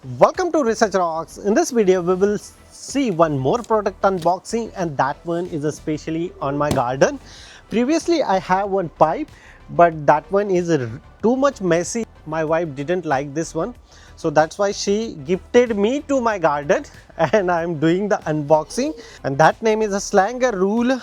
Welcome to Research Rocks. In this video we will see one more product unboxing, and that one is especially on my garden. Previously I have one pipe, but that one is too much messy. My wife didn't like this one, so that's why she gifted me to my garden and I am doing the unboxing, and that name is a SLANGERULLE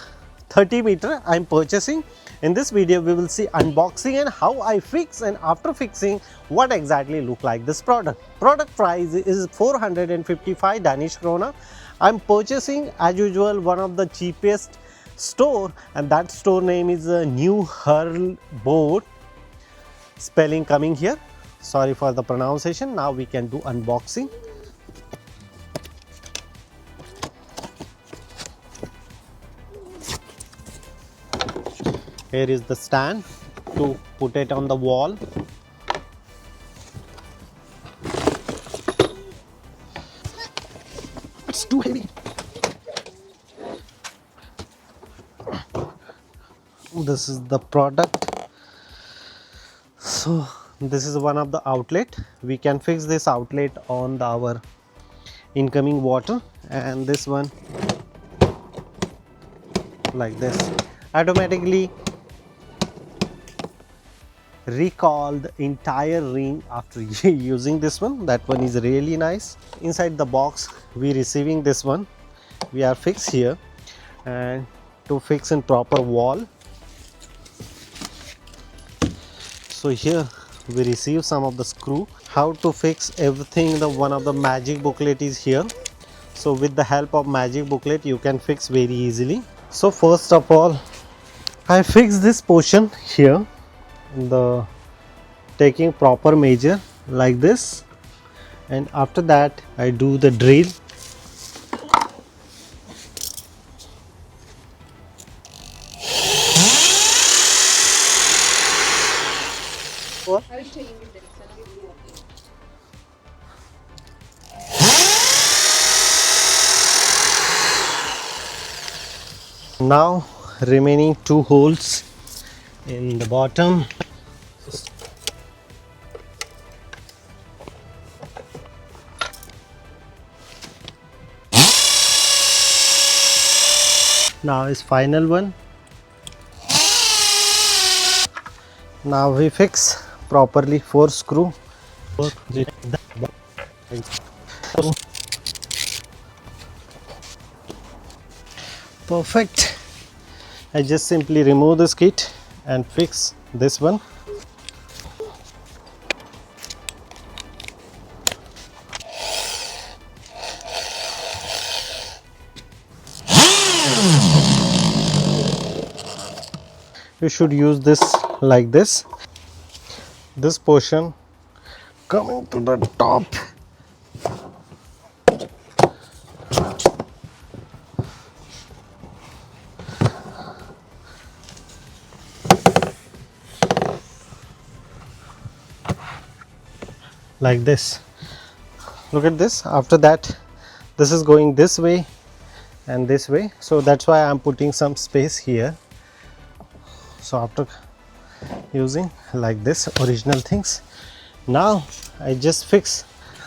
30 meter I am purchasing. In this video we will see unboxing and how I fix, and after fixing what exactly look like this product. Product price is 455 Danish krona. I'm purchasing as usual one of the cheapest store, and that store name is New Hurl Board. Spelling coming here, sorry for the pronunciation. Now we can do unboxing. Here is the stand to put it on the wall. It's too heavy. This is the product. So this is one of the outlet. We can fix this outlet on our incoming water, and this one like this automatically recall the entire ring after using this one. That one is really nice. Inside the box we receiving this one. We are fixed here, and to fix in proper wall, so here we receive some of the screw. How to fix everything, the one of the magic booklet is here. So with the help of magic booklet you can fix very easily. So first of all I fix this portion here, the taking proper measure like this, and after that I do the drill. Now remaining two holes in the bottom. Now is final one. Now we fix properly 4 screw. Perfect. I just simply remove this kit and fix this one. You should use this like this. This portion coming to the top. Like this. Look at this. After that this is going this way and this way, so that's why I'm putting some space here. So after using like this original things, now I just fix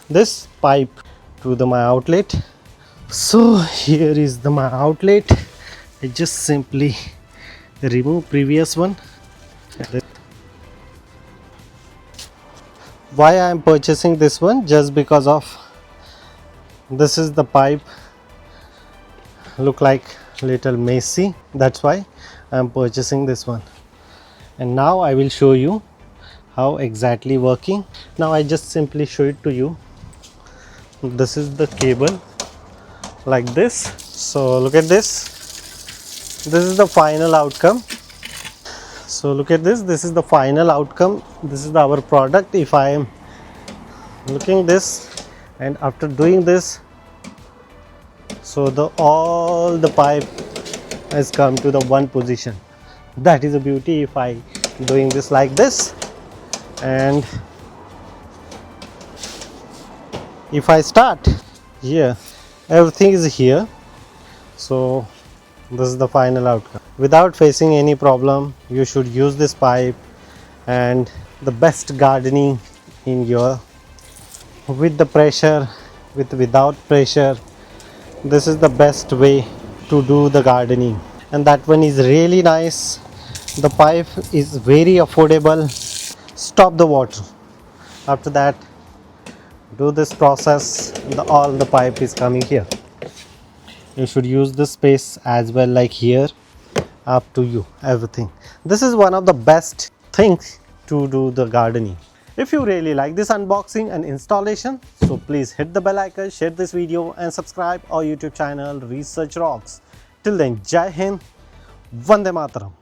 this pipe to my outlet. So here is my outlet. I just simply remove previous one. Why I am purchasing this one? Just because of this is the pipe look like little messy, that's why I am purchasing this one. And now I will show you how exactly working. Now I just simply show it to you. This is the cable like this. So look at this. This is the final outcome. So look at this. This is the final outcome. This is our product. If I am looking this, and after doing this, so all the pipe has come to the one position. That is a beauty. If I doing this like this, and if I start here, everything is here. So this is the final outcome. Without facing any problem, you should use this pipe, and the best gardening in your with the pressure, without pressure. This is the best way to do the gardening, and that one is really nice. The pipe is very affordable. Stop the water. After that, do this process. All the pipe is coming here. You should use this space as well, like here. Up to you, everything. This is one of the best things to do the gardening. If you really like this unboxing and installation, so please hit the bell icon, share this video and subscribe our YouTube channel Research Rocks. Till then, Jai Hind, Vande Mataram.